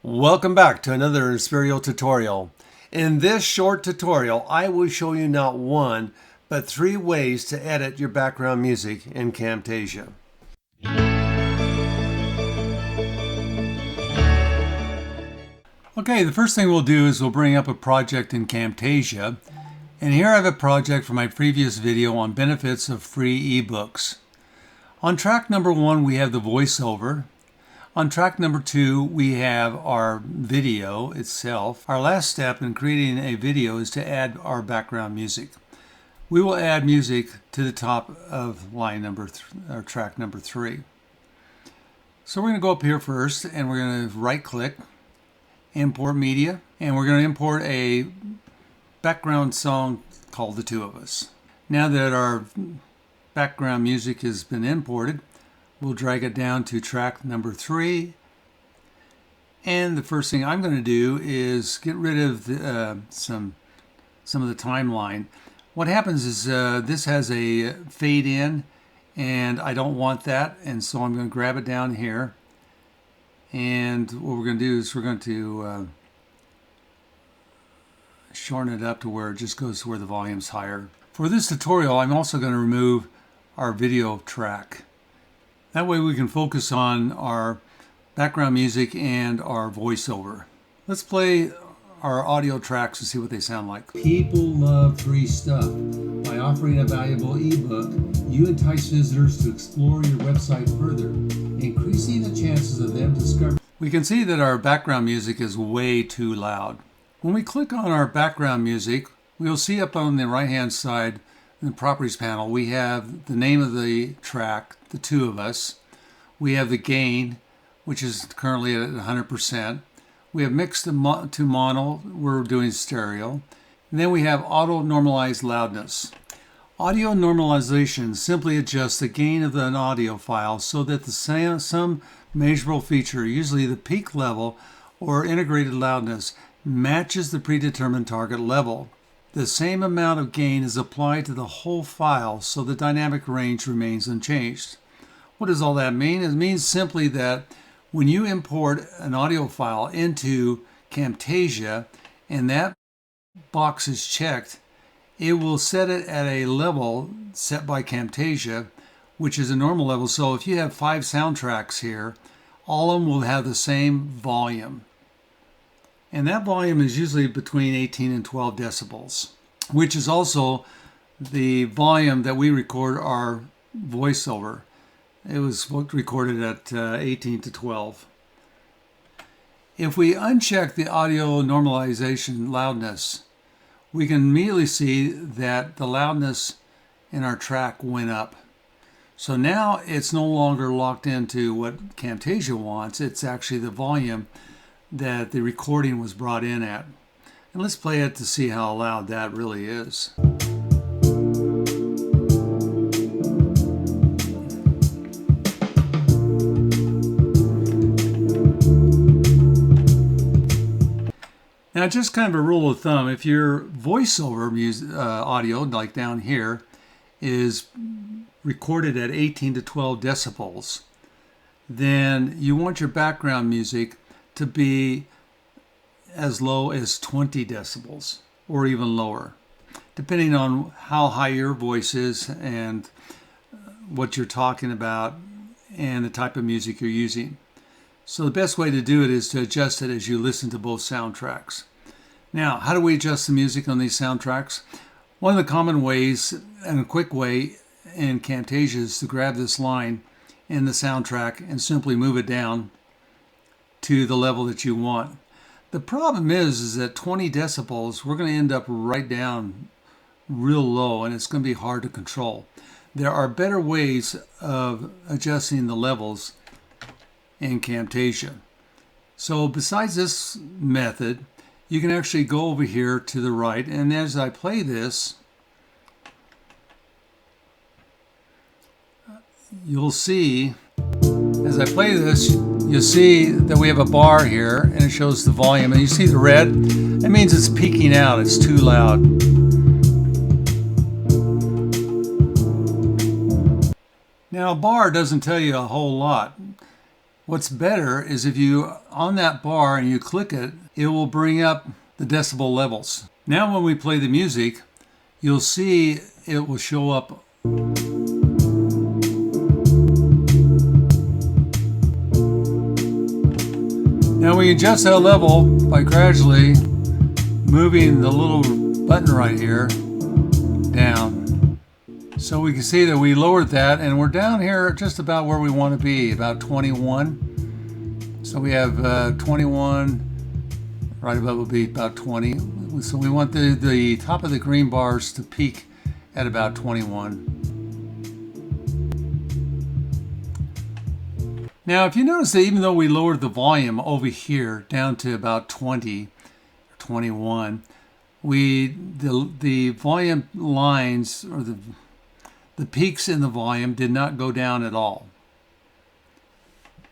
Welcome back to another Inspirio tutorial. In this short tutorial, I will show you not one, but 3 ways to edit your background music in Camtasia. Okay, the first thing we'll do is we'll bring up a project in Camtasia. And here I have a project from my previous video on benefits of free ebooks. On track number 1, we have the voiceover. On track number 2, we have our video itself. Our last step in creating a video is to add our background music. We will add music to the top of line number or track number 3. So we're going to go up here first and we're going to right click, import media, and we're going to import a background song called The Two of Us. Now that our background music has been imported, we'll drag it down to track number 3. And the first thing I'm going to do is get rid of some of the timeline. What happens is this has a fade in, and I don't want that, and so I'm going to grab it down here. And what we're going to do is we're going to shorten it up to where it just goes to where the volume's higher. For this tutorial, I'm also going to remove our video track. That way we can focus on our background music and our voiceover. Let's play our audio tracks and see what they sound like. People love free stuff. By offering a valuable ebook, you entice visitors to explore your website further, increasing the chances of them discovering. We can see that our background music is way too loud. When we click on our background music, we'll see up on the right hand side in the properties panel, we have the name of the track, The Two of Us. We have the gain, which is currently at 100%. We have mixed to mono, we're doing stereo. And then we have auto normalized loudness. Audio normalization simply adjusts the gain of an audio file so that some measurable feature, usually the peak level or integrated loudness, matches the predetermined target level. The same amount of gain is applied to the whole file so the dynamic range remains unchanged. What does all that mean? It means simply that when you import an audio file into Camtasia and that box is checked, it will set it at a level set by Camtasia, which is a normal level. So if you have 5 soundtracks here, all of them will have the same volume. And that volume is usually between 18 and 12 decibels, which is also the volume that we record our voiceover. It was recorded at 18 to 12. If we uncheck the audio normalization loudness, we can immediately see that the loudness in our track went up. So now it's no longer locked into what Camtasia wants. It's actually the volume that the recording was brought in at. And let's play it to see how loud that really is. Now, just kind of a rule of thumb, if your voiceover audio, like down here, is recorded at 18 to 12 decibels, then you want your background music to be as low as 20 decibels or even lower, depending on how high your voice is and what you're talking about and the type of music you're using. So the best way to do it is to adjust it as you listen to both soundtracks. Now, how do we adjust the music on these soundtracks? One of the common ways and a quick way in Camtasia is to grab this line in the soundtrack and simply move it down to the level that you want. The problem is that 20 decibels, we're going to end up right down real low, and it's going to be hard to control. There are better ways of adjusting the levels in Camtasia. So besides this method, you can actually go over here to the right, and as I play this, you'll see, as I play this, you'll see that we have a bar here, and it shows the volume, and you see the red? That means it's peaking out, it's too loud. Now, a bar doesn't tell you a whole lot. What's better is if you, on that bar and you click it, it will bring up the decibel levels. Now when we play the music, you'll see it will show up. Now we adjust that level by gradually moving the little button right here down. So we can see that we lowered that and we're down here just about where we want to be, about 21. So we have 21, right above will be about 20. So we want the top of the green bars to peak at about 21. Now if you notice that even though we lowered the volume over here down to about 20 or 21, the volume lines or the peaks in the volume did not go down at all.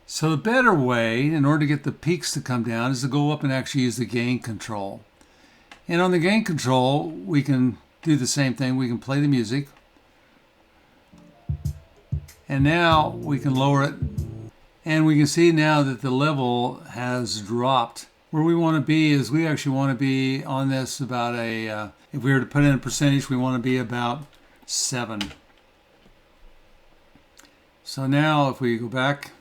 So the better way, in order to get the peaks to come down, is to go up and actually use the gain control. And on the gain control, we can do the same thing. We can play the music. And now we can lower it. And we can see now that the level has dropped. Where we want to be is we actually want to be on this about if we were to put in a percentage, we want to be about 7. So now if we go back,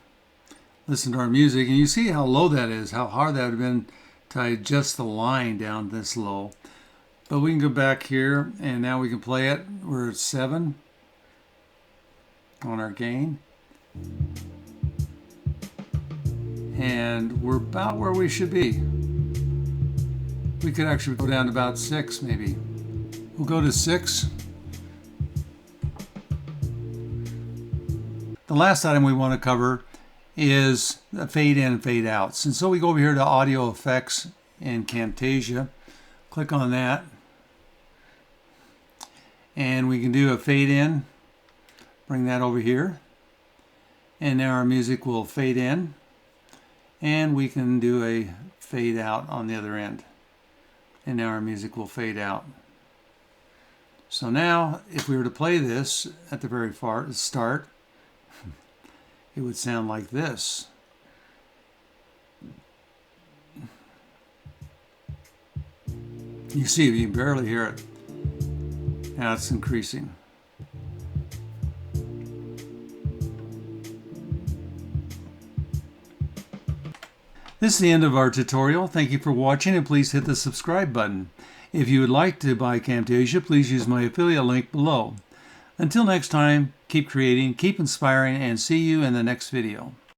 listen to our music, and you see how low that is, how hard that would have been to adjust the line down this low. But we can go back here, and now we can play it. We're at 7 on our gain. And we're about where we should be. We could actually go down to about 6 maybe. We'll go to 6. The last item we want to cover is the fade in and fade outs. And so we go over here to audio effects in Camtasia, click on that, and we can do a fade in, bring that over here, and now our music will fade in, and we can do a fade out on the other end, and now our music will fade out. So now if we were to play this at the very start, it would sound like this. You see, you can barely hear it. Now it's increasing. This is the end of our tutorial. Thank you for watching, and please hit the subscribe button. If you would like to buy Camtasia, please use my affiliate link below. Until next time, keep creating, keep inspiring, and see you in the next video.